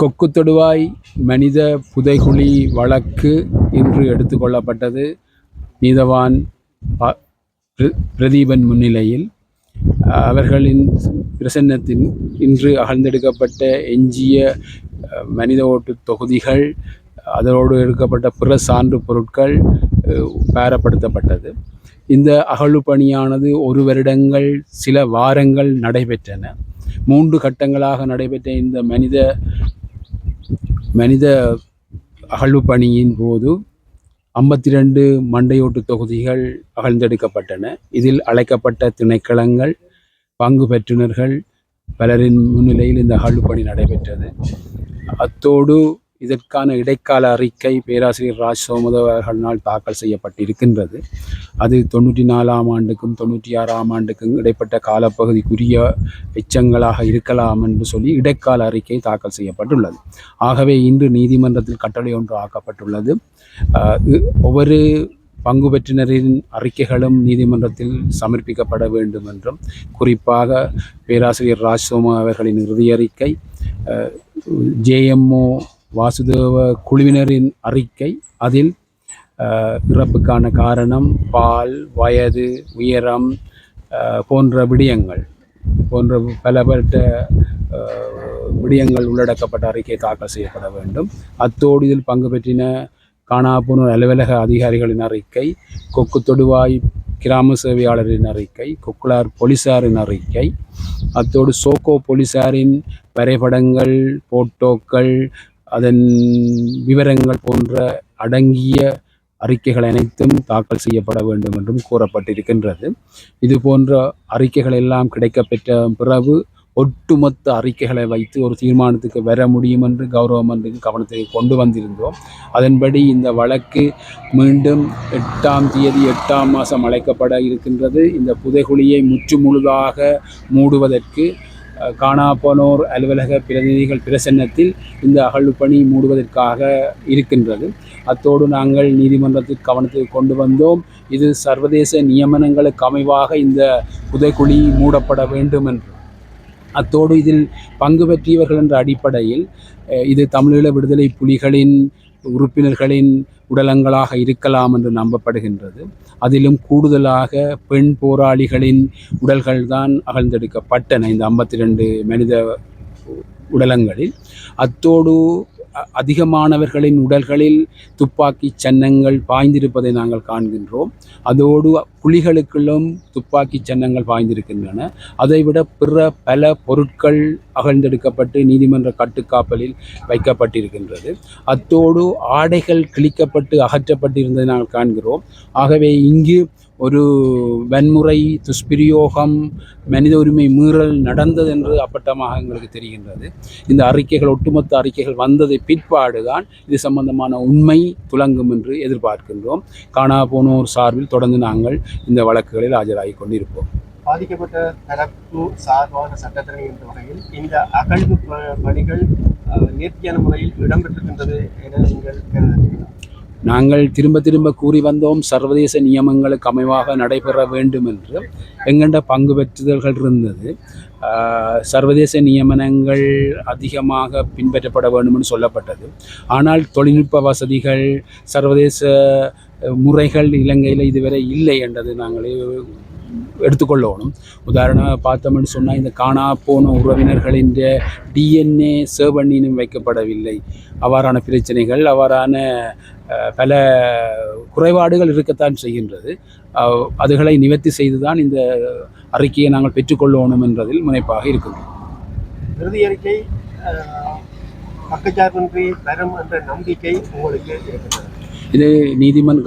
கொக்கு தொடுவாய் மனித புதைகுழி வழக்கு இன்று எடுத்துக்கொள்ளப்பட்டது. நீதவான் பிரதீபன் முன்னிலையில் அவர்களின் பிரசன்னத்தின் இன்று அகழ்ந்தெடுக்கப்பட்ட எஞ்சிய மனித ஓட்டு தொகுதிகள், அதோடு எடுக்கப்பட்ட பிற சான்று பொருட்கள் பாரப்படுத்தப்பட்டது. இந்த அகழ்வு பணியானது 1 வருடங்கள் சில வாரங்கள் நடைபெற்றன. 3 கட்டங்களாக நடைபெற்ற இந்த மனித அகழ்வு பணியின் போது 52 மண்டையோட்டு தொகுதிகள் அகழ்ந்தெடுக்கப்பட்டன. இதில் அழைக்கப்பட்ட திணைக்களங்கள், பங்கு பெற்றுனர்கள் பலரின் முன்னிலையில் இந்த அகழ்வு பணி நடைபெற்றது. அத்தோடு இதற்கான இடைக்கால அறிக்கை பேராசிரியர் ராஜ் சோமதேவ அவர்களால் தாக்கல் செய்யப்பட்டிருக்கின்றது. அது 94ஆம் ஆண்டுக்கும் 96ஆம் ஆண்டுக்கும் இடைப்பட்ட காலப்பகுதிக்குரிய எச்சங்களாக இருக்கலாம் என்று சொல்லி இடைக்கால அறிக்கை தாக்கல் செய்யப்பட்டுள்ளது. ஆகவே இன்று நீதிமன்றத்தில் கட்டளை ஒன்று ஆக்கப்பட்டுள்ளது. ஒவ்வொரு பங்கு பெற்றினரின் அறிக்கைகளும் நீதிமன்றத்தில் சமர்ப்பிக்கப்பட வேண்டும் என்றும், குறிப்பாக பேராசிரியர் ராஜ் சோம அவர்களின் இறுதி அறிக்கை, JMO வாசுதேவ குழுவினரின் அறிக்கை, அதில் இறப்புக்கான காரணம், பால், வயது, உயரம் போன்ற விடயங்கள் போன்ற பலப்பட்ட விடயங்கள் உள்ளடக்கப்பட்ட அறிக்கை தாக்கல் செய்யப்பட வேண்டும். அத்தோடு இதில் பங்கு பெற்றின காணாப்போனோர் அலுவலக அதிகாரிகளின் அறிக்கை, கொக்கு தொடுவாய் கிராம சேவையாளரின் அறிக்கை, கொக்குளார் போலீசாரின் அறிக்கை, அத்தோடு சோக்கோ போலீசாரின் வரைபடங்கள், போட்டோக்கள், அதன் விவரங்கள் போன்ற அடங்கிய அறிக்கைகள் அனைத்தும் தாக்கல் செய்யப்பட வேண்டும் என்றும் கூறப்பட்டிருக்கின்றது. இது போன்ற அறிக்கைகள் எல்லாம் கிடைக்கப்பெற்ற பிறகு ஒட்டுமொத்த அறிக்கைகளை வைத்து ஒரு தீர்மானத்துக்கு வர முடியும் என்று கௌரவ மன்றத்தின் கவனத்தை கொண்டு வந்திருந்தோம். அதன்படி இந்த வழக்கு மீண்டும் 8ஆம் தேதி 8ஆம் மாதம் அழைக்கப்பட இருக்கின்றது. இந்த புதைகுழியை முற்றுமுழுதாக மூடுவதற்கு காணாப்போனோர் அலுவலக பிரதிநிதிகள் பிரசன்னத்தில் இந்த அகழ்வு பணி மூடுவதற்காக இருக்கின்றது. அத்தோடு நாங்கள் நீதிமன்றத்திற்கு கவனத்துக்கு கொண்டு வந்தோம். இது சர்வதேச நியமனங்களுக்கு அமைவாக இந்த புதைகுழி மூடப்பட வேண்டும் என்று. அத்தோடு இதில் பங்கு பெற்றியவர்கள் என்ற அடிப்படையில் இது தமிழீழ விடுதலை புலிகளின் உறுப்பினர்களின் உடலங்களாக இருக்கலாம் என்று நம்பப்படுகின்றது. அதிலும் கூடுதலாக பெண் போராளிகளின் உடல்கள்தான் அகழ்ந்தெடுக்கப்பட்டன இந்த 52 மனித உடலங்களில். அத்தோடு அதிகமானவர்களின் உடல்களில் துப்பாக்கி சன்னங்கள் பாய்ந்திருப்பதை நாங்கள் காண்கின்றோம். அதோடு குழிகளுக்குள்ளும் துப்பாக்கி சன்னங்கள் பாய்ந்திருக்கின்றன. அதைவிட பிற பல பொருட்கள் அகழ்ந்தெடுக்கப்பட்டு நீதிமன்ற கட்டுக்காப்பலில் வைக்கப்பட்டிருக்கின்றது. அத்தோடு ஆடைகள் கிழிக்கப்பட்டு அகற்றப்பட்டிருந்ததை நாங்கள் காண்கிறோம். ஆகவே இங்கு ஒரு வன்முறை, துஷ்பிரயோகம், மனித உரிமை மீறல் நடந்தது என்று அப்பட்டமாக எங்களுக்கு தெரிகின்றது. இந்த அறிக்கைகள், ஒட்டுமொத்த அறிக்கைகள் வந்ததை பிற்பாடுதான் இது சம்பந்தமான உண்மை துலங்கும் என்று எதிர்பார்க்கின்றோம். காணாப்போனோர் சார்பில் தொடர்ந்து நாங்கள் இந்த வழக்குகளில் ஆஜராகி கொண்டிருப்போம். பாதிக்கப்பட்ட தரப்பு சார்பான சட்டத்தினை என்ற வகையில் இந்த அகழ்வு பணிகள் நேர்த்தியான முறையில் இடம்பெற்றிருக்கின்றது என நீங்கள் கருதுகிறீர்களா? நாங்கள் திரும்ப கூறி வந்தோம், சர்வதேச நியமங்களுக்கு அமைவாக நடைபெற வேண்டும் என்று. எங்கண்ட பங்கு பெற்றுதல்கள் இருந்தது. சர்வதேச நியமனங்கள் அதிகமாக பின்பற்றப்பட வேண்டும் என்று சொல்லப்பட்டது. ஆனால் தொழில்நுட்ப வசதிகள், சர்வதேச முறைகள் இலங்கையில் இதுவரை இல்லை என்றது நாங்கள் எடுத்துக்கொள்ளணும். உதாரணமாக பார்த்தோம்னு சொன்னால், இந்த காணா போன உறவினர்களின் DNA சேவண்ணினும் வைக்கப்படவில்லை. அவ்வாறான பிரச்சனைகள், அவ்வாறான பல குறைபாடுகள் இருக்கத்தான் செய்கின்றது. அதுகளை நிவர்த்தி செய்துதான் இந்த அறிக்கையை நாங்கள் பெற்றுக்கொள்ளணும் என்பதில் முனைப்பாக இருக்கின்றோம். இறுதி அறிக்கை பக்கச்சார்பின்றி பெறும் என்ற நம்பிக்கை உங்களுக்கு இருக்கின்றது? இது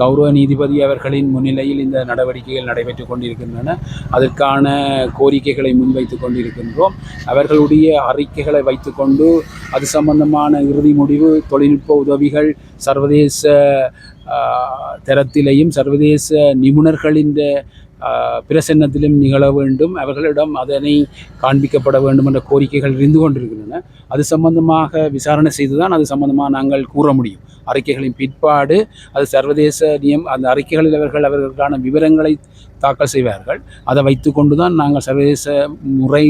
கௌரவ நீதிபதி அவர்களின் முன்னிலையில் இந்த நடவடிக்கைகள் நடைபெற்று கொண்டிருக்கின்றன. அதற்கான கோரிக்கைகளை முன்வைத்து கொண்டிருக்கின்றோம். அவர்களுடைய அறிக்கைகளை வைத்துக்கொண்டு அது சம்பந்தமான இறுதி முடிவு, தொழில்நுட்ப உதவிகள் சர்வதேச தரத்திலேயும் சர்வதேச நிபுணர்களின் பிரசன்னத்திலும் நிகழ வேண்டும். அவர்களிடம் அதனை காண்பிக்கப்பட வேண்டும் என்ற கோரிக்கைகள் இருந்து கொண்டிருக்கின்றன. அது சம்பந்தமாக விசாரணை செய்துதான் அது சம்பந்தமாக நாங்கள் கூற முடியும். அறிக்கைகளின் பிற்பாடு அது சர்வதேச அந்த அறிக்கைகளில் அவர்களுக்கான விவரங்களை தாக்கல் செய்வார்கள். அதை வைத்து கொண்டு தான் நாங்கள் சர்வதேச முறை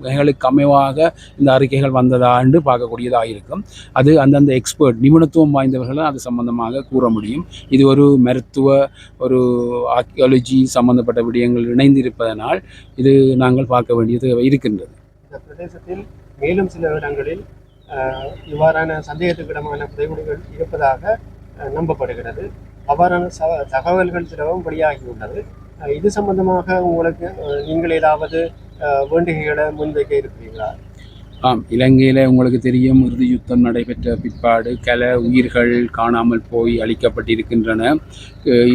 நிபந்தனைகளுக்கு அமைவாக இந்த அறிக்கைகள் வந்ததா என்று பார்க்கக்கூடியதாக இருக்கும். அது அந்தந்த எக்ஸ்பர்ட் நிபுணத்துவம் வாய்ந்தவர்களும் அது சம்பந்தமாக கூற முடியும். இது ஒரு மருத்துவ ஒரு ஆர்கியாலஜி சம்பந்தப்பட்ட விடயங்கள் இணைந்திருப்பதனால் இது நாங்கள் பார்க்க வேண்டியது இருக்கின்றது. இந்த பிரதேசத்தில் மேலும் சில இடங்களில் இவ்வாறான சந்தேகத்துக்கிடமான புதைகுழிகள் இருப்பதாக நம்பப்படுகிறது. அவ்வாறான தகவல்கள் சிலவும் வெளியாகியுள்ளது. இது சம்பந்தமாக உங்களுக்கு நீங்கள் ஏதாவது வேண்டுகைகளை முன்வைக்க இருக்கிறீர்களா? இலங்கையில் உங்களுக்கு தெரியும், இறுதி யுத்தம் நடைபெற்ற பிற்பாடு உயிர்கள் காணாமல் போய் அளிக்கப்பட்டிருக்கின்றன.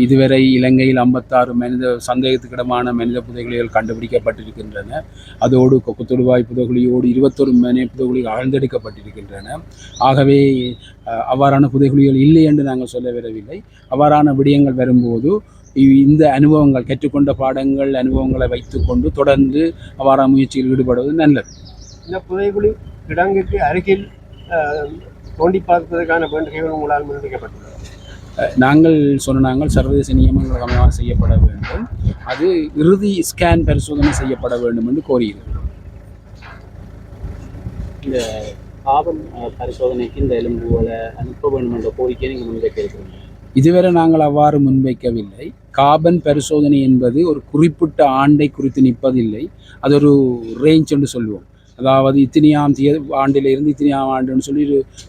இதுவரை இலங்கையில் 56 சந்தேகத்துக்கிடமான மனித புதைகுழிகள் கண்டுபிடிக்கப்பட்டிருக்கின்றன. அதோடு கொக்குத்தொடுவாய் புதைகுழியோடு 21 மனித புதைகுழிகள் ஆழ்ந்தெடுக்கப்பட்டிருக்கின்றன. ஆகவே அவ்வாறான புதைகுழிகள் இல்லை என்று நாங்கள் சொல்ல வரவில்லை. அவ்வாறான விடயங்கள் வரும்போது இந்த அனுபவங்கள், கற்றுக்கொண்ட பாடங்கள், அனுபவங்களை வைத்துக்கொண்டு தொடர்ந்து அவ்வாறான முயற்சியில் ஈடுபடுவது நல்லது. இந்த புதைகுழி கிடங்குக்கு அருகில் தோண்டி பார்ப்பதற்கான வேண்டுகைகள் உங்களால் முன்வைக்கப்பட்டுள்ளது. நாங்கள் சர்வதேச நியமங்கள் அமைவாக செய்யப்பட வேண்டும். அது இறுதி ஸ்கேன் பரிசோதனை செய்யப்பட வேண்டும் என்று கோரியிருக்கிறோம். இந்த காபன் பரிசோதனைக்கு இந்த எலும்புகளை அனுப்ப வேண்டும் என்ற கோரிக்கையை நீங்கள் முன்வைக்க இருக்கிறீங்க. இதுவரை நாங்கள் அவ்வாறு முன்வைக்கவில்லை. காபன் பரிசோதனை என்பது ஒரு குறிப்பிட்ட ஆண்டை குறித்து நிற்பதில்லை. அது ஒரு ரேஞ்ச் என்று சொல்லுவோம். அதாவது இத்தனையாம் ஆண்டிலிருந்து இத்தனையாம் ஆண்டுன்னு சொல்லி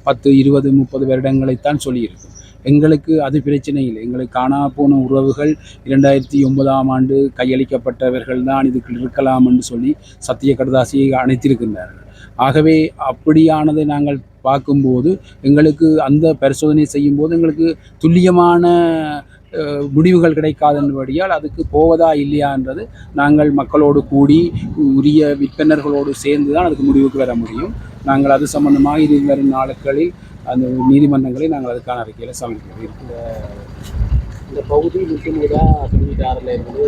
10, 20, 30 வருடங்களைத்தான் சொல்லியிருக்கும். எங்களுக்கு அது பிரச்சனை இல்லை. எங்களுக்கு காணா போன உறவுகள் 2009ஆம் ஆண்டு கையளிக்கப்பட்டவர்கள் தான் இதுக்கு இருக்கலாம் என்று சொல்லி சத்திய கடதாசியை அணைத்திருக்கின்றார்கள். ஆகவே அப்படியானதை நாங்கள் பார்க்கும்போது எங்களுக்கு அந்த பரிசோதனை செய்யும்போது எங்களுக்கு துல்லியமான முடிவுகள் கிடைக்காதபடியால் அதுக்கு போவதா இல்லையான்றது நாங்கள் மக்களோடு கூடி உரிய விற்பனர்களோடு சேர்ந்து தான் அதுக்கு முடிவுக்கு வர முடியும். நாங்கள் அது சம்பந்தமாக வரும் நாட்களில் அந்த நீதிமன்றங்களில் நாங்கள் அதுக்கான அறிக்கையில் சமர்ப்பிக்கிறோம். இந்த பகுதி முற்றுமுழுதாக 96லேருந்து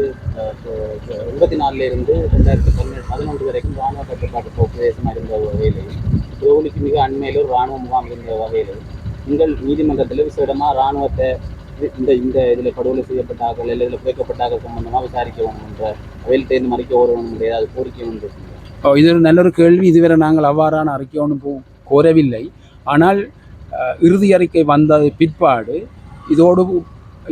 84லேருந்து 2011 வரைக்கும் இராணுவ கட்டுப்பாட்டு பிரதேசமாக இருந்த வகையில் புதைகுழிக்கு மிக அண்மையில் ஒரு இராணுவ முகாம் இருந்த வகையில் நீங்கள் நீதிமன்றத்தில் விசேடமாக இராணுவத்தை இந்த இதில் படுகொலை செய்யப்பட்டார்கள் இல்லை இதில் புதைக்கப்பட்டார்கள் சம்பந்தமாக விசாரிக்க வேணும் என்ற அவையில் தேர்ந்து மறைக்க ஓரணும் ஏதாவது கோரிக்கை ஒன்று இருக்குங்க? இது ஒரு நல்ல ஒரு கேள்வி. இதுவரை நாங்கள் அவ்வாறான அறிக்கை ஒன்றும் கோரவில்லை. ஆனால் இறுதி அறிக்கை வந்த பிற்பாடு இதோடு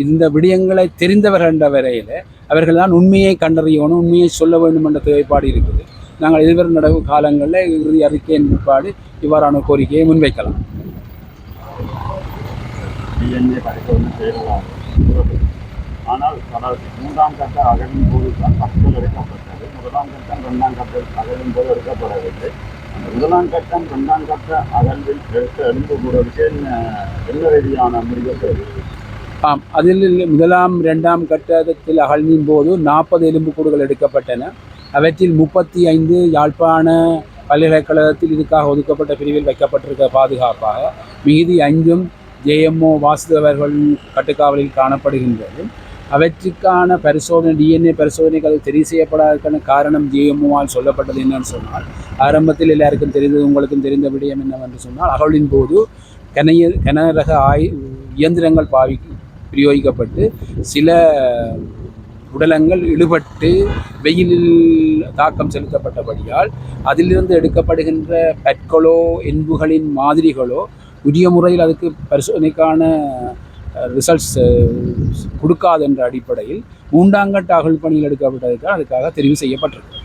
இந்த விடயங்களை தெரிந்தவர்கள் என்ற வரையில் அவர்கள் தான் உண்மையை கண்டறியணும், உண்மையை சொல்ல வேண்டும் என்ற தேவைப்பாடு இருக்குது. நாங்கள் எதிர்வரும் நடவு காலங்களில் இறுதி அறிக்கையின் பிற்பாடு இவ்வாறான கோரிக்கையை முன்வைக்கலாம். DNA பரிசோதனை செய்யலாம். ஆனால் 3ஆம் கட்ட அகழின் போது தான் 10 எடுக்கப்பட்டது. 1ஆம் கட்டம் 2ஆம் கட்ட அகழின் போது எடுக்கப்படவில்லை. அந்த 1ஆம் கட்டம் 2ஆம் கட்ட அகழ்வில் எடுத்த எலும்பு கூடலுக்கு என்ன ரீதியான முடிவுகள்? அதில் 1ஆம் 2ஆம் கட்டத்தில் அகழ்வின் போது 40 எலும்புக்கூடுகள் எடுக்கப்பட்டன. அவற்றில் 35 யாழ்ப்பாண பல்கலைக்கழகத்தில் இதுக்காக ஒதுக்கப்பட்ட பிரிவில் வைக்கப்பட்டிருக்க பாதுகாப்பாக, மீதி 5 JMO வாசுதேவர்கள் கட்டுக்காவலில் காணப்படுகின்றது. அவற்றுக்கான பரிசோதனை, DNA பரிசோதனைக்கு அது தெரிவு செய்யப்படாதற்கான காரணம் JMOவால் சொல்லப்பட்டது என்னன்னு சொன்னால், ஆரம்பத்தில் எல்லாருக்கும் தெரிந்தது, உங்களுக்கும் தெரிந்த விடயம் என்னவென்று சொன்னால், அகழ்வின் போது கனரக இயந்திரங்கள் பிரயோகிக்கப்பட்டு சில உடலங்கள் இழுபட்டு வெயிலில் தாக்கம் செலுத்தப்பட்டபடியால் அதிலிருந்து எடுக்கப்படுகின்ற பற்களோ என்புகளின் மாதிரிகளோ உரிய முறையில் அதுக்கு பரிசோதனைக்கான ரிசல்ட்ஸ் கொடுக்காது என்ற அடிப்படையில் 3ஆம் கட்ட அகழ் பணியில் எடுக்கப்பட்டதுக்காக அதுக்காக தெரிவு செய்யப்பட்டிருக்கு.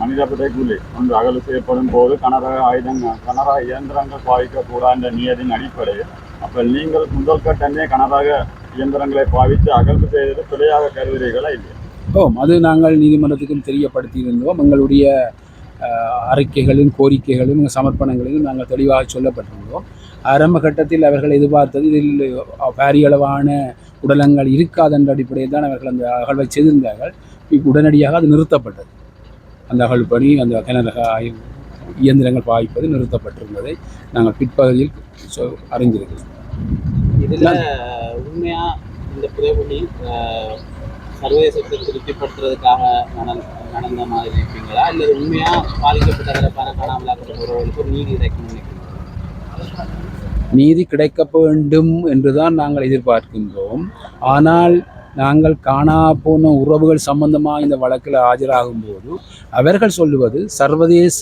மனித புதைகுழி ஒன்று அகழ்வு செய்யப்படும் போது கனரக இயந்திரங்கள் பாவிக்கக்கூடாது என்ற நியதியின் அடிப்படையில் அப்போ நீங்கள் முதல் கட்டமே கனரக இயந்திரங்களை பாவித்து அகழ்வு செய்தது பிழையாக கருதுகிறீர்களா இல்லையா? அது நாங்கள் நீதிமன்றத்துக்கும் தெரியப்படுத்தியிருந்தோம். எங்களுடைய அறிக்கைகளின் கோரிக்கைகளின் சமர்ப்பணங்களிலும் நாங்கள் தெளிவாக சொல்லப்பட்டிருந்தோம். ஆரம்ப கட்டத்தில் அவர்கள் எதிர்பார்த்தது இதில் பாரியளவான உடலங்கள் இருக்காது என்ற அடிப்படையில் தான் அவர்கள் அந்த அகழ்வை செய்திருந்தார்கள். உடனடியாக அது நிறுத்தப்பட்டது. அந்த அகழ்வு பணி, அந்த கனரக இயந்திரங்கள் பாவிப்பது நிறுத்தப்பட்டிருந்ததை நாங்கள் பிற்பகுதியில் அறிந்திருக்கிறோம். இதில் உண்மையாக இந்த புதைகுழி சர்வதேசத்தில் திருப்திப்படுத்துறதுக்காக நடந்த மாதிரி இருப்பீங்களா, இல்லை உண்மையாக பாதிக்கப்பட்ட தரப்பான காணாமலாக்கப்பட்டவர்களுக்கு ஒரு நீதி கிடைக்கும்? நீதி கிடைக்க வேண்டும் என்றுதான் நாங்கள் எதிர்பார்க்கின்றோம். ஆனால் நாங்கள் காணா போன உறவுகள் சம்பந்தமாக இந்த வழக்கில் ஆஜராகும் போது அவர்கள் சொல்லுவது சர்வதேச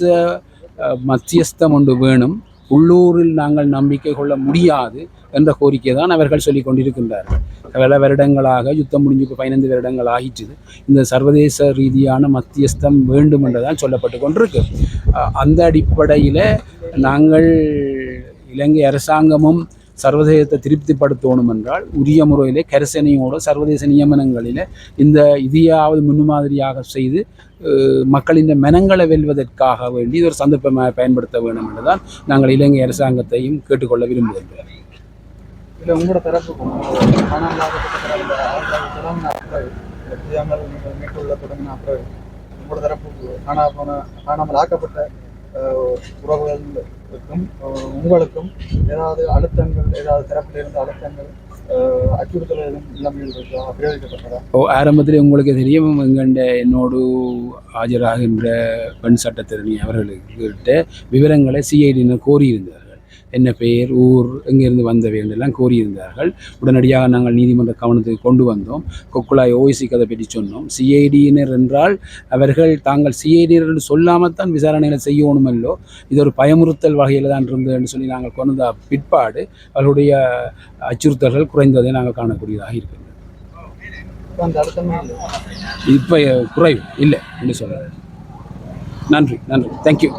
மத்தியஸ்தம் ஒன்று வேணும், உள்ளூரில் நாங்கள் நம்பிக்கை கொள்ள முடியாது என்ற கோரிக்கை தான் அவர்கள் சொல்லி கொண்டிருக்கின்றார்கள். பல வருடங்களாக யுத்தம் முடிஞ்சு இப்போ 15 வருடங்கள் ஆகிட்டு இந்த சர்வதேச ரீதியான மத்தியஸ்தம் வேண்டும் என்றுதான் சொல்லப்பட்டு கொண்டிருக்கு. அந்த அடிப்படையில் நாங்கள் இலங்கை அரசாங்கமும் சர்வதேசத்தை திருப்திப்படுத்தணும் என்றால் உரிய முறையிலே கரிசனையோடு சர்வதேச நியமனங்களில் இந்த இதையாவது முன்மாதிரியாக செய்து மக்களின் மனங்களை வெல்வதற்காக வேண்டி இது ஒரு சந்தர்ப்பமாக பயன்படுத்த வேண்டும் என்றுதான் நாங்கள் இலங்கை அரசாங்கத்தையும் கேட்டுக்கொள்ள விரும்புகின்றோம். இல்லை உங்களோட தரப்புக்கும் மேற்கொள்ள தொடங்கின அப்புறம் உங்களோட தரப்புக்கு காணாமல் ஆக்கப்பட்ட உறவுகளுக்கும் உங்களுக்கும் ஏதாவது அழுத்தங்கள், ஏதாவது தரப்பிலிருந்து அழுத்தங்கள், அச்சுறுத்தல் இல்லாமல் பிரயோகிக்கப்பட்டதா? ஆரம்பத்தில் உங்களுக்கு தெரியும், என்னோடு ஆஜராகின்ற பெண் சட்டத்திரணி அவர்களுக்கிட்ட விவரங்களை சிஐடியினர் கோரியிருந்தார்கள். என்ன பெயர், ஊர், எங்கிருந்து வந்தவை என்றெல்லாம் கோரியிருந்தார்கள். உடனடியாக நாங்கள் நீதிமன்ற கவனத்துக்கு கொண்டு வந்தோம். கொக்குலாய் ஓய்சிக்கு அதை பற்றி சொன்னோம். சிஐடியினர் என்றால் அவர்கள் தாங்கள் சிஐடியினர் என்று சொல்லாமல் தான் விசாரணைகளை செய்யணுமல்லோ, இது ஒரு பயமுறுத்தல் வகையில் தான் இருந்தது என்று சொல்லி நாங்கள் கொண்ட பிற்பாடு அவர்களுடைய அச்சுறுத்தல்கள் குறைந்ததை நாங்கள் காணக்கூடியதாக இருக்கிறது. இப்போ குறைவு இல்லை என்று சொல்கிறேன். நன்றி, தேங்க்யூ.